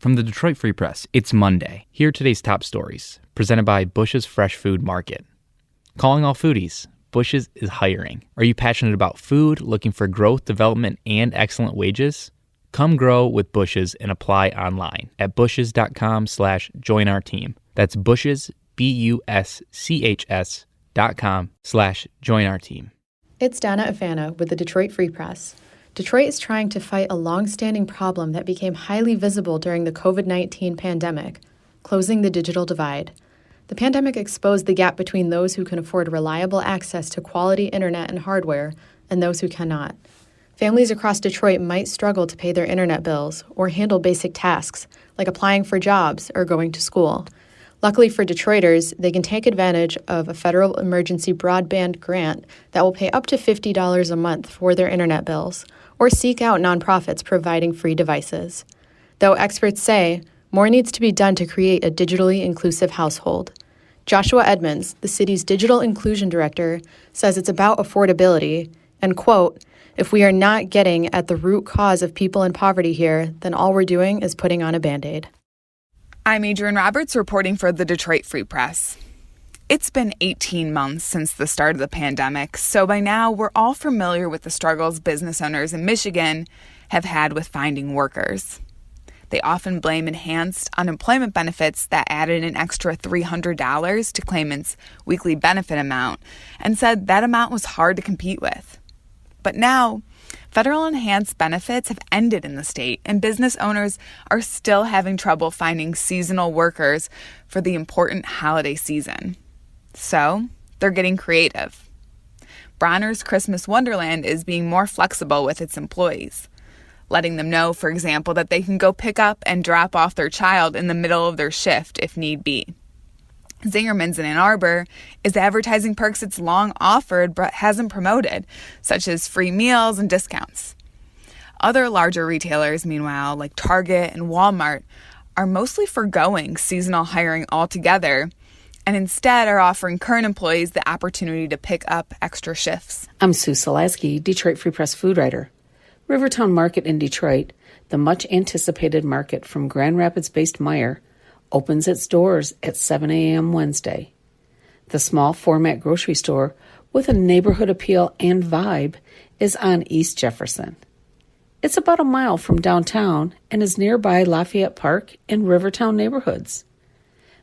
From the Detroit Free Press, it's Monday. Here are today's top stories, presented by Bush's Fresh Food Market. Calling all foodies, Bush's is hiring. Are you passionate about food, looking for growth, development, and excellent wages? Come grow with Bush's and apply online at bushes.com/join our team. That's Bush's, BUSCHS.com/join our team. It's Donna Afana with the Detroit Free Press. Detroit is trying to fight a long-standing problem that became highly visible during the COVID-19 pandemic, closing the digital divide. The pandemic exposed the gap between those who can afford reliable access to quality internet and hardware and those who cannot. Families across Detroit might struggle to pay their internet bills or handle basic tasks like applying for jobs or going to school. Luckily for Detroiters, they can take advantage of a federal emergency broadband grant that will pay up to $50 a month for their internet bills, or seek out nonprofits providing free devices. Though experts say more needs to be done to create a digitally inclusive household. Joshua Edmonds, the city's digital inclusion director, says it's about affordability and, quote, "If we are not getting at the root cause of people in poverty here, then all we're doing is putting on a Band-Aid." I'm Adrienne Roberts reporting for the Detroit Free Press. It's been 18 months since the start of the pandemic, so by now we're all familiar with the struggles business owners in Michigan have had with finding workers. They often blame enhanced unemployment benefits that added an extra $300 to claimants' weekly benefit amount and said that amount was hard to compete with. But now, federal enhanced benefits have ended in the state, and business owners are still having trouble finding seasonal workers for the important holiday season. So, they're getting creative. Bronner's Christmas Wonderland is being more flexible with its employees, letting them know, for example, that they can go pick up and drop off their child in the middle of their shift if need be. Zingerman's in Ann Arbor is advertising perks it's long offered but hasn't promoted, such as free meals and discounts. Other larger retailers, meanwhile, like Target and Walmart, are mostly forgoing seasonal hiring altogether and instead are offering current employees the opportunity to pick up extra shifts. I'm Sue Solaski, Detroit Free Press food writer. Rivertown Market in Detroit, the much-anticipated market from Grand Rapids-based Meijer, opens its doors at 7 a.m. Wednesday. The small format grocery store with a neighborhood appeal and vibe is on East Jefferson. It's about a mile from downtown and is nearby Lafayette Park and Rivertown neighborhoods.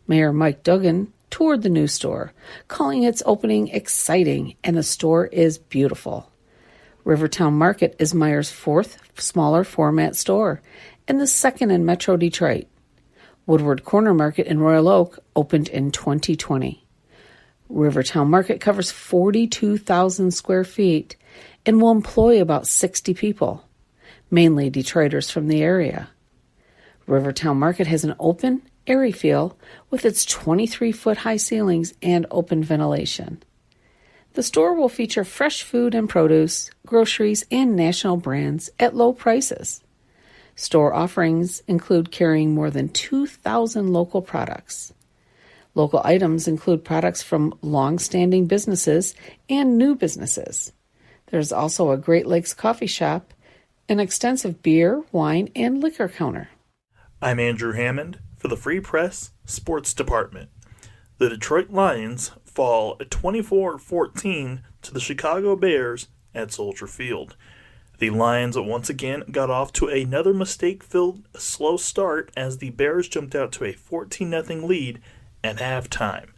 Mayor Mike Duggan toured the new store, calling its opening exciting, and the store is beautiful. Rivertown Market is Meijer's fourth smaller format store and the second in Metro Detroit. Woodward Corner Market in Royal Oak opened in 2020. Rivertown Market covers 42,000 square feet and will employ about 60 people, mainly Detroiters from the area. Rivertown Market has an open, airy feel with its 23-foot high ceilings and open ventilation. The store will feature fresh food and produce, groceries, and national brands at low prices. Store offerings include carrying more than 2,000 local products. Local items include products from long-standing businesses and new businesses. There's also a Great Lakes coffee shop, an extensive beer, wine, and liquor counter. I'm Andrew Hammond for the Free Press Sports Department. The Detroit Lions fall 24-14 to the Chicago Bears at Soldier Field. The Lions once again got off to another mistake-filled slow start as the Bears jumped out to a 14-0 lead at halftime.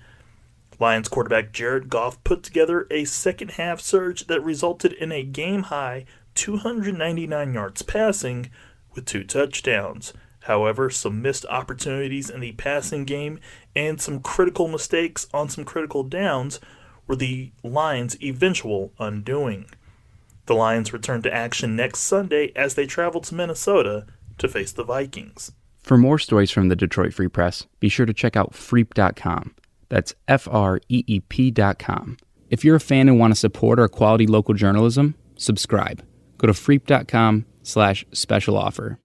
Lions quarterback Jared Goff put together a second-half surge that resulted in a game-high 299 yards passing with 2 touchdowns. However, some missed opportunities in the passing game and some critical mistakes on some critical downs were the Lions' eventual undoing. The Lions return to action next Sunday as they travel to Minnesota to face the Vikings. For more stories from the Detroit Free Press, be sure to check out freep.com. That's FREEP.com. If you're a fan and want to support our quality local journalism, subscribe. Go to freep.com/special offer.